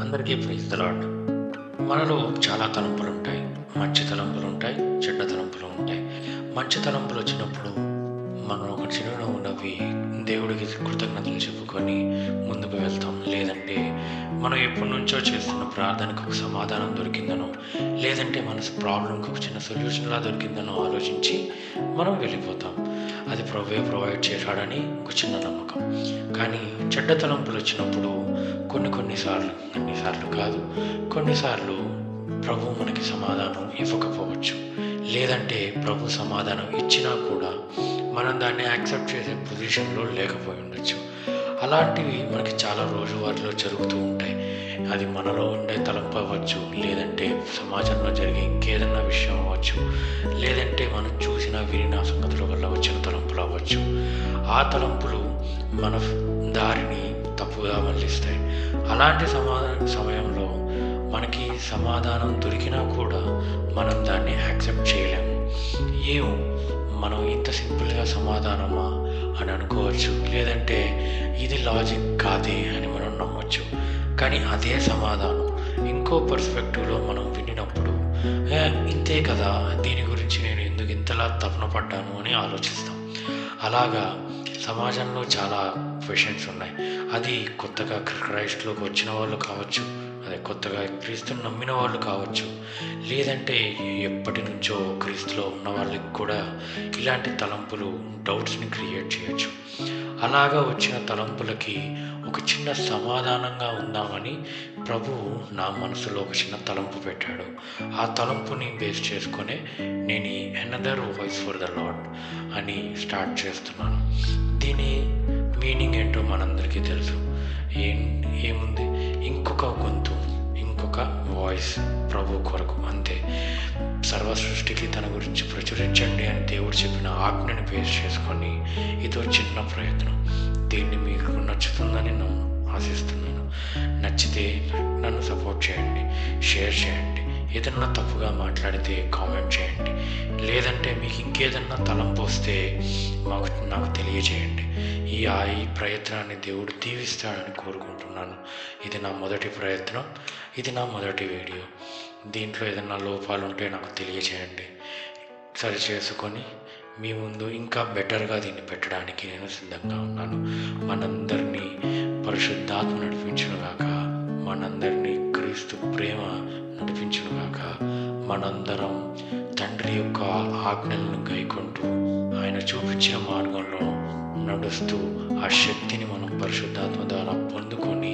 అందరికీ praise the lord. మనలో చాలా తలంపులు ఉంటాయి. మంచి తలంపులు ఉంటాయి, చెడ్డ తలంపులు ఉంటాయి. మంచి తలంపులు వచ్చినప్పుడు మనం ఒక చిరునవ్వు నవ్వి దేవుడికి కృతజ్ఞతలు చెప్పుకొని ముందుకు వెళ్తాం. లేదంటే మనం ఎప్పటి నుంచో చేస్తున్న ప్రార్థనకు ఒక సమాధానం దొరికిందనో, లేదంటే మన ప్రాబ్లంకి ఒక చిన్న సొల్యూషన్లా దొరికిందనో ఆలోచించి మనం వెళ్ళిపోతాం. అది ప్రభువే ప్రొవైడ్ చేశాడని ఒక చిన్న నమ్మకం. కానీ చెడ్డ తలంపులు వచ్చినప్పుడు కొన్నిసార్లు, అన్నిసార్లు కాదు, కొన్నిసార్లు ప్రభు మనకి సమాధానం ఇవ్వకపోవచ్చు. లేదంటే ప్రభు సమాధానం ఇచ్చినా కూడా మనం దాన్ని యాక్సెప్ట్ చేసే పొజిషన్లో లేకపోయి ఉండొచ్చు. అలాంటివి మనకి చాలా రోజువారీలో జరుగుతూ ఉంటాయి. అది మనలో ఉండే తలంపు అవ్వచ్చు, లేదంటే సమాజంలో జరిగే ఇంకేదన్నా విషయం అవ్వచ్చు, లేదంటే మనం చూసిన వినిన సంగతుల వల్ల వచ్చిన తలంపులు అవ్వచ్చు. ఆ తలంపులు మన దారిని తప్పుగా మళ్ళిస్తాయి. అలాంటి సమయంలో మనకి సమాధానం దొరికినా కూడా మనం దాన్ని యాక్సెప్ట్ చేయలేము. ఏమో మనం ఇంత సింపుల్గా సమాధానమా అని అనుకోవచ్చు, లేదంటే ఇది లాజిక్ కాదే అని మనం నమ్మొచ్చు. కానీ అదే సమాధానం ఇంకో పర్స్పెక్టివ్లో మనం వినినప్పుడు ఇంతే కదా, దీని గురించి నేను ఎందుకు ఇంతలా తపన పడ్డాను అని ఆలోచిస్తాం. అలాగా సమాజంలో చాలా క్వశ్చన్స్ ఉన్నాయి. అది కొత్తగా క్రైస్ట్లోకి వచ్చిన వాళ్ళు కావచ్చు, అదే కొత్తగా క్రీస్తుని నమ్మిన వాళ్ళు కావచ్చు, లేదంటే ఎప్పటి నుంచో క్రీస్తులో ఉన్న వాళ్ళకి కూడా ఇలాంటి తలంపులు డౌట్స్ని క్రియేట్ చేయొచ్చు. అలాగా వచ్చిన తలంపులకి ఒక చిన్న సమాధానంగా ఉందామని ప్రభువు నా మనసులో ఒక చిన్న తలంపు పెట్టాడు. ఆ తలంపుని బేస్ చేసుకొని నేను ఈ another voice for the lord అని స్టార్ట్ చేస్తున్నాను. దీని మీనింగ్ ఏంటో మనందరికీ తెలుసు. ఏముంది, ఇంకొక గొంతు, ఇంకొక వాయిస్ ప్రభు కొరకు, అంతే. సర్వ సృష్టికి తన గురించి ప్రచురించండి అని దేవుడు చెప్పిన ఆజ్ఞని బేస్ చేసుకొని ఇదో చిన్న ప్రయత్నం. దీన్ని మీకు నచ్చుతుందని నేను ఆశిస్తున్నాను. నచ్చితే నన్ను సపోర్ట్ చేయండి, షేర్ చేయండి. ఏదన్నా తప్పుగా మాట్లాడితే కామెంట్ చేయండి, లేదంటే మీకు ఇంకేదన్నా తలంపు వస్తే నాకు తెలియజేయండి. ఈ ప్రయత్నాన్ని దేవుడు దీవిస్తాడని కోరుకుంటున్నాను. ఇది నా మొదటి ప్రయత్నం, ఇది నా మొదటి వీడియో. దీంట్లో ఏదన్నా లోపాలు ఉంటే నాకు తెలియజేయండి. సరి చేసుకొని మీ ముందు ఇంకా బెటర్గా దీన్ని పెట్టడానికి నేను సిద్ధంగా ఉన్నాను. మనందరినీ పరిశుద్ధాత్మ నడిపించునుగాక, మనందరినీ క్రీస్తు ప్రేమ నడిపించునుగాక. మనందరం తండ్రి యొక్క ఆజ్ఞలను గైకొంటూ ఆయన చూపించిన మార్గంలో నడుస్తూ ఆ శక్తిని మనం పరిశుద్ధాత్మ ద్వారా పొందుకొని